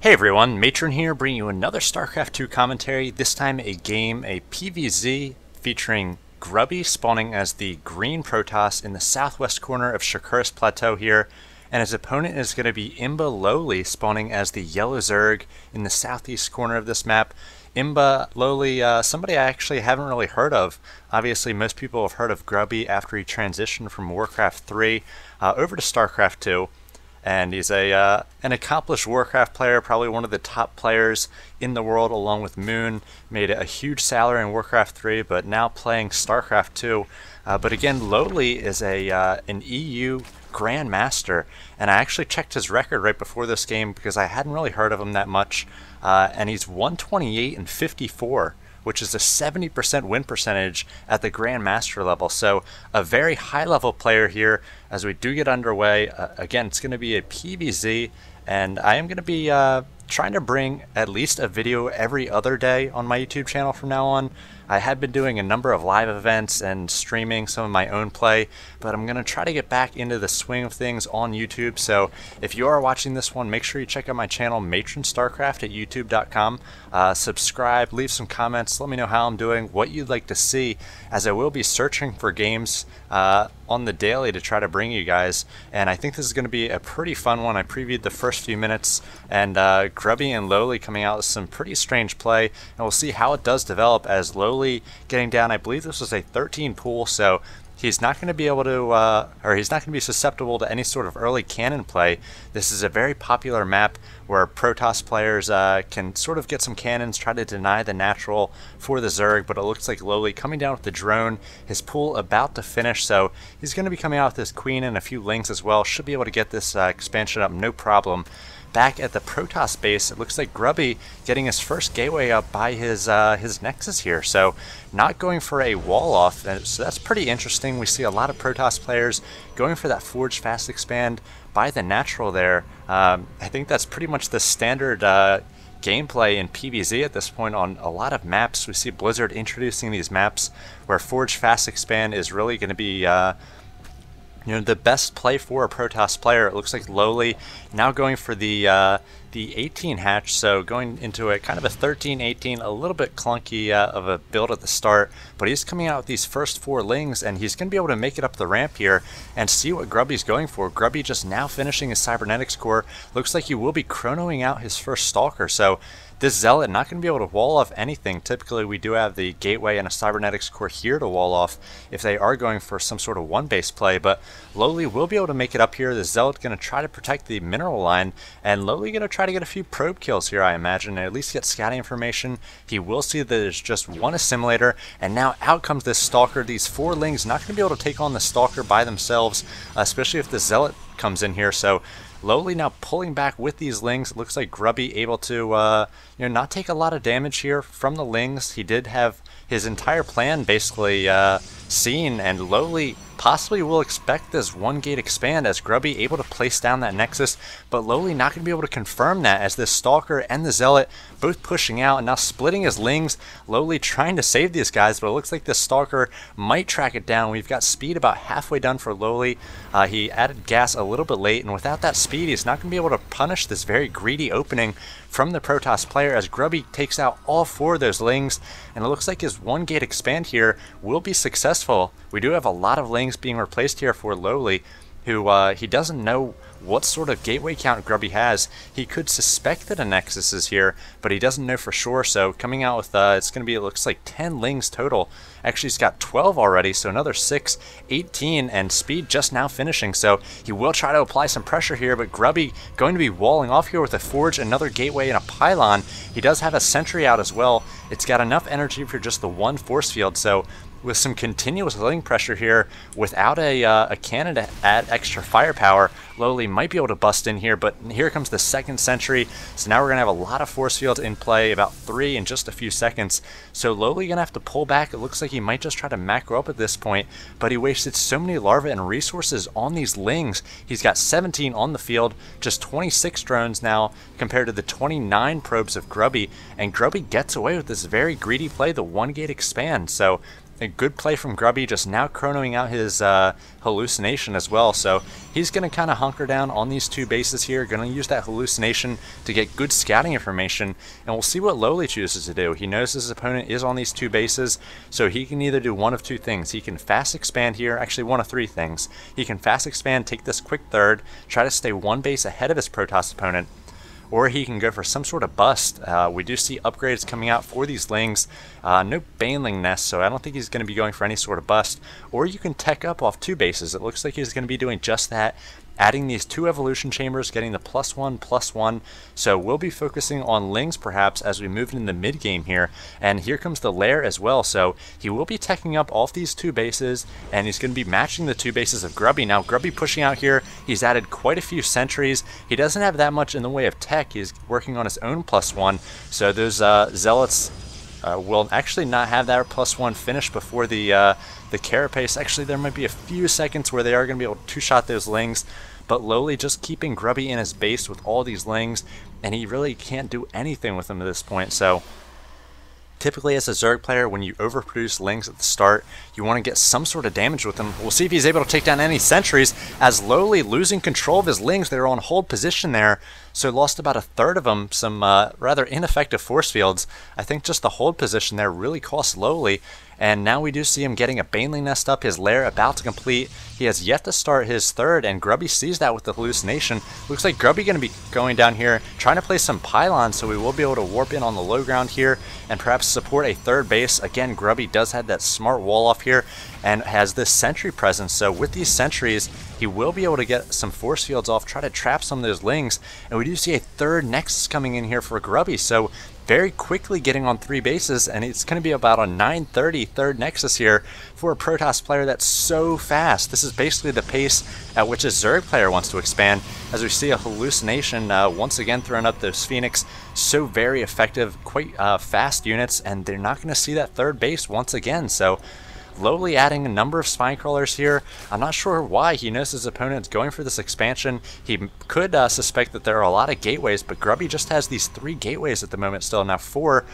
Hey everyone, Matron here, bringing you another StarCraft 2 commentary, this time a PvZ, featuring Grubby spawning as the green Protoss in the southwest corner of Shakuris Plateau here, and his opponent is going to be imbaLoWeLy spawning as the yellow Zerg in the southeast corner of this map. imbaLoWeLy, somebody I actually haven't really heard of. Obviously most people have heard of Grubby after he transitioned from Warcraft 3 over to StarCraft 2. And he's an accomplished Warcraft player, probably one of the top players in the world along with Moon. Made a huge salary in Warcraft 3, but now playing StarCraft 2. But again, loWeLy is an EU Grandmaster, and I actually checked his record right before this game because I hadn't really heard of him that much. And he's 128 and 54. Which is a 70% win percentage at the Grandmaster level. So a very high level player here as we do get underway. Again, it's going to be a PvZ, and I am going to be trying to bring at least a video every other day on my YouTube channel from now on. I have been doing a number of live events and streaming some of my own play, but I'm going to try to get back into the swing of things on YouTube. So if you are watching this one, make sure you check out my channel, Matron StarCraft, at youtube.com. Subscribe, leave some comments, let me know how I'm doing, what you'd like to see, as I will be searching for games on the daily to try to bring you guys. And I think this is going to be a pretty fun one. I previewed the first few minutes, and Grubby and loWeLy coming out with some pretty strange play, and we'll see how it does develop as loWeLy getting down. I believe this was a 13 pool, so he's not going to be able to, or he's not going to be susceptible to any sort of early cannon play. This is a very popular map where Protoss players can sort of get some cannons, try to deny the natural for the Zerg, but it looks like loWeLy coming down with the drone, his pool about to finish, so he's going to be coming out with his queen and a few lings as well. Should be able to get this expansion up no problem. Back at the Protoss base, it looks like Grubby getting his first gateway up by his Nexus here. So not going for a wall off, so that's pretty interesting. We see a lot of Protoss players going for that Forge Fast Expand by the natural there. I think that's pretty much the standard gameplay in PvZ at this point on a lot of maps. We see Blizzard introducing these maps where Forge Fast Expand is really going to be the best play for a Protoss player. It looks like loWeLy now going for the 18 hatch, so going into a kind of a 13-18, a little bit clunky of a build at the start, but he's coming out with these first 4 lings, and he's going to be able to make it up the ramp here and see what Grubby's going for. Grubby just now finishing his Cybernetics core. Looks like he will be chronoing out his first Stalker, so this Zealot not going to be able to wall off anything. Typically we do have the Gateway and a Cybernetics core here to wall off if they are going for some sort of one base play, but loWeLy will be able to make it up here. The Zealot going to try to protect the mineral line, and loWeLy going to try to get a few probe kills here, I imagine, and at least get scouting information. He will see that there's just one assimilator, and now out comes this Stalker. These 4 lings not going to be able to take on the Stalker by themselves, especially if the Zealot comes in here. So loWeLy now pulling back with these lings. It looks like Grubby able to not take a lot of damage here from the lings. He did have his entire plan basically seen, and loWeLy possibly will expect this 1 gate expand as Grubby able to place down that Nexus, but loWeLy not going to be able to confirm that as this Stalker and the Zealot both pushing out and now splitting his lings. loWeLy trying to save these guys, but it looks like this Stalker might track it down. We've got speed about halfway done for loWeLy. He added gas a little bit late, and without that speed he's not going to be able to punish this very greedy opening from the Protoss player as Grubby takes out all 4 of those lings, and it looks like his 1 gate expand here will be successful. We do have a lot of lings being replaced here for loWeLy, who he doesn't know what sort of gateway count Grubby has. He could suspect that a Nexus is here, but he doesn't know for sure. So coming out with it's going to be, it looks like 10 lings total. Actually he's got 12 already, so another 6, 18, and speed just now finishing. So he will try to apply some pressure here, but Grubby going to be walling off here with a Forge, another Gateway, and a Pylon. He does have a Sentry out as well. It's got enough energy for just the 1 force field, so with some continuous ling pressure here, without a cannon to add extra firepower, loWeLy might be able to bust in here, but here comes the 2nd Sentry, so now we're going to have a lot of force fields in play, about 3 in just a few seconds. So loWeLy going to have to pull back. It looks like he might just try to macro up at this point, but he wasted so many larvae and resources on these lings. He's got 17 on the field, just 26 drones now compared to the 29 probes of Grubby, and Grubby gets away with this very greedy play, the 1 gate expand. So a good play from Grubby, just now chronoing out his hallucination as well. So he's going to kind of hunker down on these 2 bases here, going to use that hallucination to get good scouting information, and we'll see what loweLy chooses to do. He knows his opponent is on these 2 bases, so he can either do one of 2 things. He can fast expand here, actually one of 3 things. He can fast expand, take this quick third, try to stay 1 base ahead of his Protoss opponent, or he can go for some sort of bust. We do see upgrades coming out for these lings. No baneling nest, so I don't think he's going to be going for any sort of bust. Or you can tech up off 2 bases. It looks like he's going to be doing just that, adding these 2 evolution chambers, getting the +1/+1. So we'll be focusing on lings perhaps as we move into the mid game here. And here comes the lair as well, so he will be teching up off these 2 bases, and he's going to be matching the 2 bases of Grubby. Now Grubby pushing out here, he's added quite a few sentries. He doesn't have that much in the way of tech. He's working on his own +1, so those zealots will actually not have that +1 finish before the carapace. Actually, there might be a few seconds where they are going to be able to 2-shot those lings, but loweLy just keeping Grubby in his base with all these lings, and he really can't do anything with them at this point. So typically as a Zerg player, when you overproduce lings at the start, you want to get some sort of damage with them. We'll see if he's able to take down any sentries, as loweLy losing control of his lings. They were on hold position there, so lost about 1/3 of them. Some rather ineffective force fields. I think just the hold position there really cost loweLy. And now we do see him getting a baneling nest up, his lair about to complete. He has yet to start his 3rd, and Grubby sees that with the hallucination. Looks like Grubby going to be going down here, trying to place some pylons, so we will be able to warp in on the low ground here and perhaps support a 3rd base. Again, Grubby does have that smart wall off here and has this sentry presence. So with these sentries, he will be able to get some force fields off, try to trap some of those lings. And we do see a 3rd nexus coming in here for Grubby. So very quickly getting on 3 bases, and it's going to be about a 9:30 3rd nexus here for a Protoss player that's so fast. This is basically the pace at which a Zerg player wants to expand, as we see a hallucination once again throwing up those Phoenix. So very effective, quite fast units, and they're not going to see that 3rd base once again. So loweLy adding a number of spine crawlers here. I'm not sure why. He knows his opponent's going for this expansion. He could suspect that there are a lot of gateways, but Grubby just has these 3 gateways at the moment still. Now 4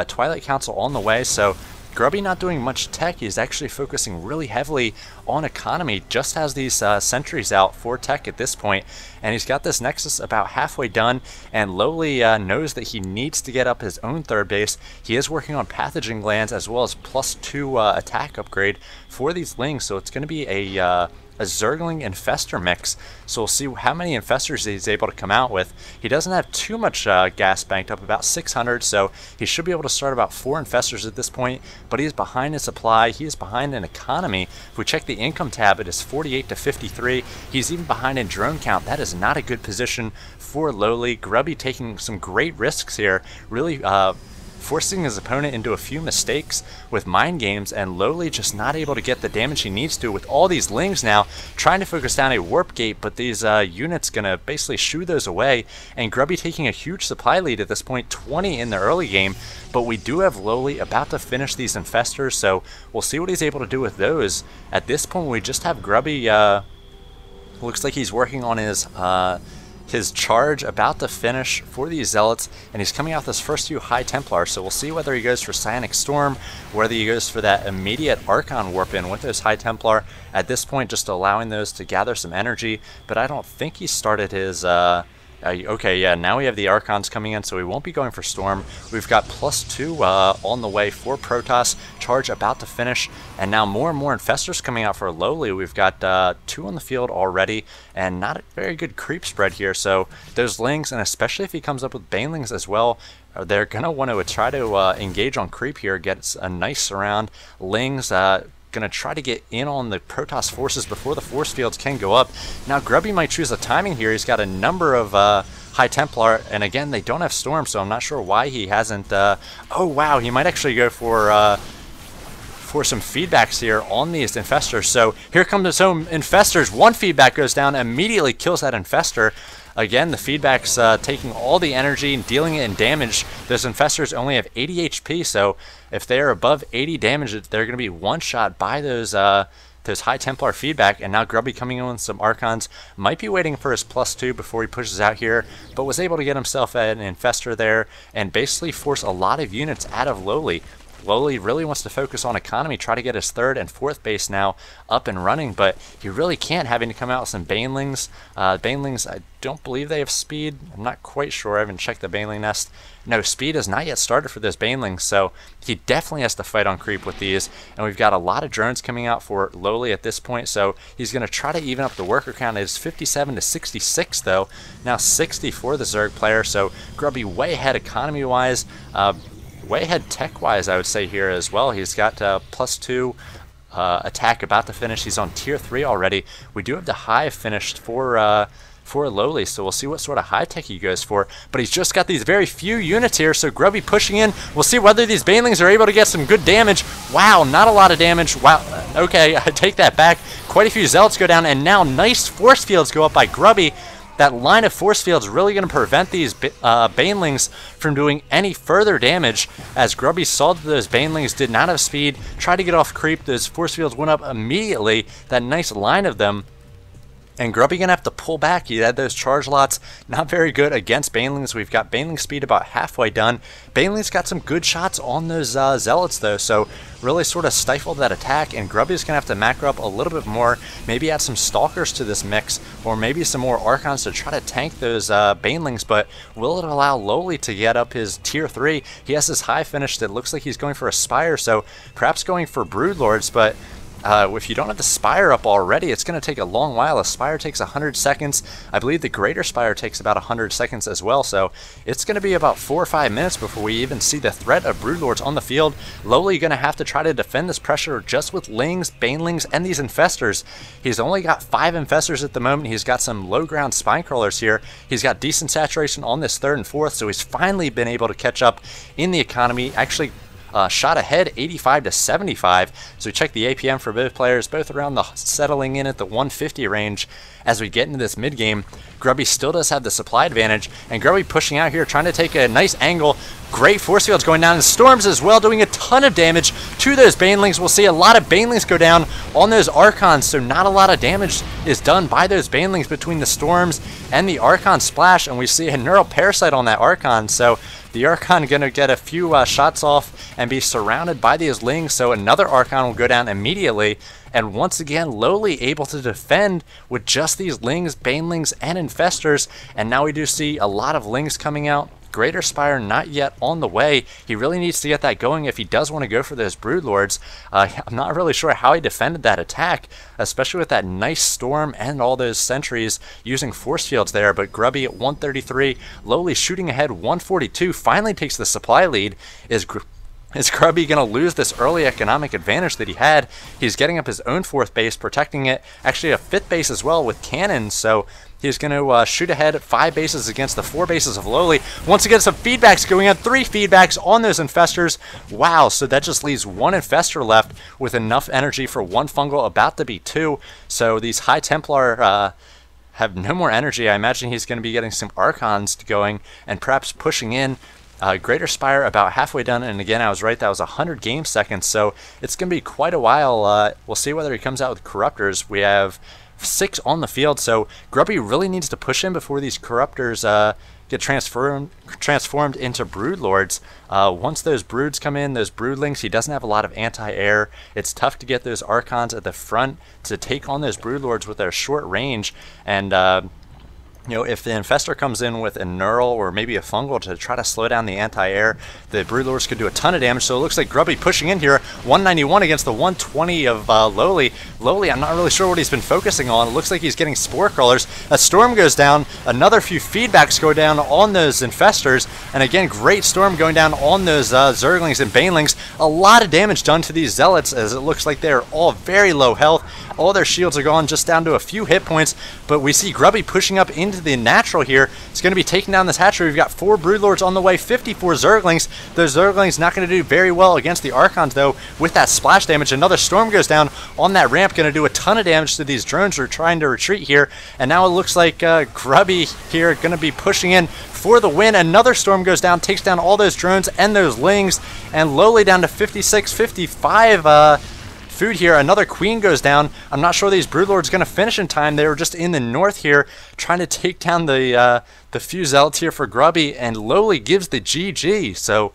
Twilight Council on the way, so Grubby not doing much tech. He's actually focusing really heavily on economy. Just has these sentries out for tech at this point, and he's got this nexus about halfway done, and loweLy knows that he needs to get up his own 3rd base. He is working on pathogen glands as well as +2 attack upgrade for these lings, so it's going to be a Zergling Infestor mix. So we'll see how many Infestors he's able to come out with. He doesn't have too much gas banked up, about 600, so he should be able to start about 4 Infestors at this point, but he's behind in supply. He is behind in economy. If we check the income tab, it is 48 to 53. He's even behind in drone count. That is not a good position for loweLy. Grubby taking some great risks here, really forcing his opponent into a few mistakes with mind games, and loweLy just not able to get the damage he needs to with all these lings now, trying to focus down a warp gate, but these units gonna basically shoo those away, and Grubby taking a huge supply lead at this point, 20 in the early game, but we do have loweLy about to finish these Infestors, so we'll see what he's able to do with those. At this point, we just have Grubby, looks like he's working on his charge about to finish for these Zealots, and he's coming out this first few High Templar, so we'll see whether he goes for Psionic Storm, whether he goes for that immediate Archon warp in with those High Templar. At this point, just allowing those to gather some energy, but I don't think he started his okay, yeah, now we have the Archons coming in, so we won't be going for Storm. We've got +2 on the way for Protoss, charge about to finish, and now more and more Infestors coming out for loweLy. We've got 2 on the field already, and not a very good creep spread here, so those lings, and especially if he comes up with banelings as well, they're going to want to try to engage on creep here, get a nice surround. Lings, going to try to get in on the Protoss forces before the force fields can go up. Now Grubby might choose a timing here. He's got a number of High Templar, and again, they don't have Storm, so I'm not sure why he hasn't. Oh wow, he might actually go for some feedbacks here on these Infestors. So here come the some Infestors. One feedback goes down, immediately kills that Infestor. Again, the feedback's taking all the energy and dealing it in damage. Those Infestors only have 80 HP, so if they are above 80 damage, they're going to be one-shot by those High Templar feedback. And now Grubby coming in with some Archons, might be waiting for his +2 before he pushes out here, but was able to get himself an Infestor there and basically force a lot of units out of loweLy. loweLy really wants to focus on economy, try to get his third and fourth base now up and running, but he really can't, having to come out with some banelings. Banelings, I don't believe they have speed. I'm not quite sure. I haven't checked the baneling nest. No, speed has not yet started for those banelings, so he definitely has to fight on creep with these. And we've got a lot of drones coming out for loweLy at this point, so he's going to try to even up the worker count. It's 57 to 66 though. Now 60 for the Zerg player, so Grubby way ahead economy-wise. Way ahead tech-wise, I would say here as well. He's got +2 attack about to finish. He's on tier 3 already. We do have the hive finished for loweLy, so we'll see what sort of high tech he goes for. But he's just got these very few units here, so Grubby pushing in. We'll see whether these banelings are able to get some good damage. Wow, not a lot of damage. Wow, okay, I take that back. Quite a few zealots go down, and now nice force fields go up by Grubby. That line of force fields really going to prevent these banelings from doing any further damage, as Grubby saw that those banelings did not have speed, tried to get off creep. Those force fields went up immediately, that nice line of them. And Grubby gonna have to pull back. He had those charge lots, not very good against banelings. We've got baneling speed about halfway done. Banelings got some good shots on those zealots though, so really sort of stifled that attack. And Grubby's gonna have to macro up a little bit more, maybe add some stalkers to this mix, or maybe some more archons to try to tank those banelings. But will it allow loweLy to get up his tier 3? He has his high finished. It looks like he's going for a spire, so perhaps going for broodlords, but if you don't have the spire up already, it's going to take a long while. A spire takes 100 seconds. I believe the greater spire takes about 100 seconds as well, so it's going to be about 4 or 5 minutes before we even see the threat of broodlords on the field. loweLy going to have to try to defend this pressure just with lings, banelings, and these infestors. He's only got 5 infestors at the moment. He's got some low ground spine crawlers here. He's got decent saturation on this third and fourth, so he's finally been able to catch up in the economy. Actually shot ahead 85 to 75. So we check the APM for both players, both around the settling in at the 150 range. As we get into this mid game, Grubby still does have the supply advantage, and Grubby pushing out here, trying to take a nice angle. Great force fields going down, and storms as well, doing a ton of damage to those banelings. We'll see a lot of banelings go down on those archons, so not a lot of damage is done by those banelings between the storms and the archon splash. And we see a neural parasite on that archon, so the Archon going to get a few shots off and be surrounded by these lings, so another Archon will go down immediately. And once again, loweLy able to defend with just these lings, banelings, and infestors. And now we do see a lot of lings coming out. Greater Spire not yet on the way. He really needs to get that going if he does want to go for those broodlords. I'm not really sure how he defended that attack, especially with that nice storm and all those sentries using force fields there. But Grubby at 133, loweLy shooting ahead 142, finally takes the supply lead. Is Grubby going to lose this early economic advantage that he had? He's getting up his own fourth base, protecting it. Actually a fifth base as well with cannons, so he's going to shoot ahead at 5 bases against the 4 bases of loweLy. Once again, some feedbacks going on. 3 feedbacks on those infestors. Wow, so that just leaves 1 infestor left with enough energy for 1 fungal, about to be 2. So these High Templar have no more energy. I imagine he's going to be getting some Archons going and perhaps pushing in. Greater Spire about halfway done, and again, I was right, that was 100 game seconds, so it's going to be quite a while. We'll see whether he comes out with Corruptors. We have 6 on the field, so Grubby really needs to push in before these Corruptors get transformed into Broodlords. Once those Broods come in, those Broodlings, he doesn't have a lot of anti-air. It's tough to get those Archons at the front to take on those Broodlords with their short range, and you know, if the infestor comes in with a neural or maybe a fungal to try to slow down the anti-air, the broodlords could do a ton of damage. So it looks like Grubby pushing in here, 191 against the 120 of loweLy. loweLy, I'm not really sure what he's been focusing on. It looks like he's getting spore crawlers. A storm goes down, another few feedbacks go down on those infestors, and again, great storm going down on those zerglings and banelings. A lot of damage done to these zealots, as it looks like they're all very low health. All their shields are gone, just down to a few hit points, but we see Grubby pushing up into the natural here. It's going to be taking down this hatchery. We've got 4 broodlords on the way, 54 zerglings. Those zerglings not going to do very well against the archons though with that splash damage. Another storm goes down on that ramp, going to do a ton of damage to these drones who are trying to retreat here. And now it looks like Grubby here going to be pushing in for the win. Another storm goes down, takes down all those drones and those lings, and loweLy down to 56, 55 food here. Another queen goes down. I'm not sure these broodlords going to finish in time. They were just in the north here trying to take down the few zealots here for Grubby, and loweLy gives the GG. So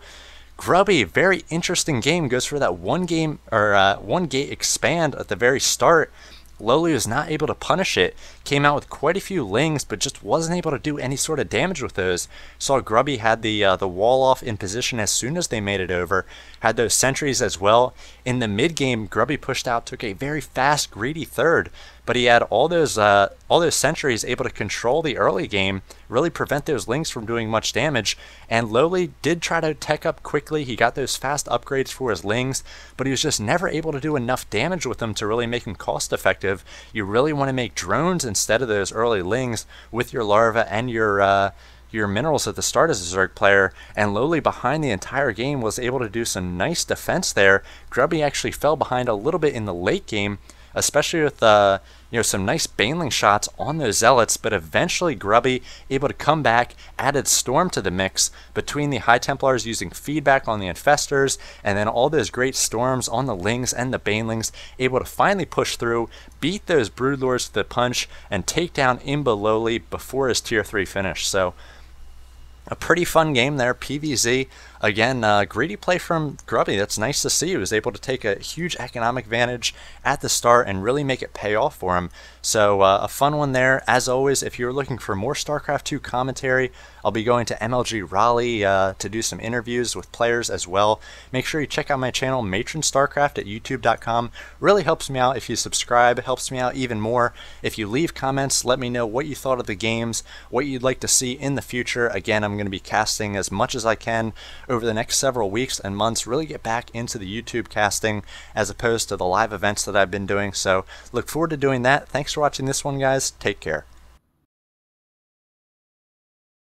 Grubby, very interesting game, goes for that one game or one gate expand at the very start. loWeLy was not able to punish it, came out with quite a few lings, but just wasn't able to do any sort of damage with those. Saw Grubby had the wall off in position as soon as they made it over, had those sentries as well. In the mid game, Grubby pushed out, took a very fast, greedy third, but he had all those sentries able to control the early game, really prevent those lings from doing much damage. And loWeLy did try to tech up quickly. He got those fast upgrades for his lings, but he was just never able to do enough damage with them to really make him cost effective. You really want to make drones instead of those early lings with your larva and your minerals at the start as a Zerg player, and loWeLy behind the entire game was able to do some nice defense there. Grubby actually fell behind a little bit in the late game, especially with some nice baneling shots on those zealots, but eventually Grubby able to come back, added Storm to the mix between the High Templars using feedback on the Infestors, and then all those great Storms on the Lings and the Banelings, able to finally push through, beat those Broodlords to the punch, and take down imbaLoWeLy before his tier 3 finish. So a pretty fun game there, PvZ. Again, greedy play from Grubby. That's nice to see. He was able to take a huge economic advantage at the start and really make it pay off for him. So a fun one there. As always, if you're looking for more StarCraft 2 commentary, I'll be going to MLG Raleigh to do some interviews with players as well. Make sure you check out my channel, Matron StarCraft, at youtube.com. Really helps me out if you subscribe. It helps me out even more if you leave comments. Let me know what you thought of the games, what you'd like to see in the future. Again, I'm going to be casting as much as I can over the next several weeks and months, really get back into the YouTube casting as opposed to the live events that I've been doing. So look forward to doing that. Thanks for watching this one, guys. Take care.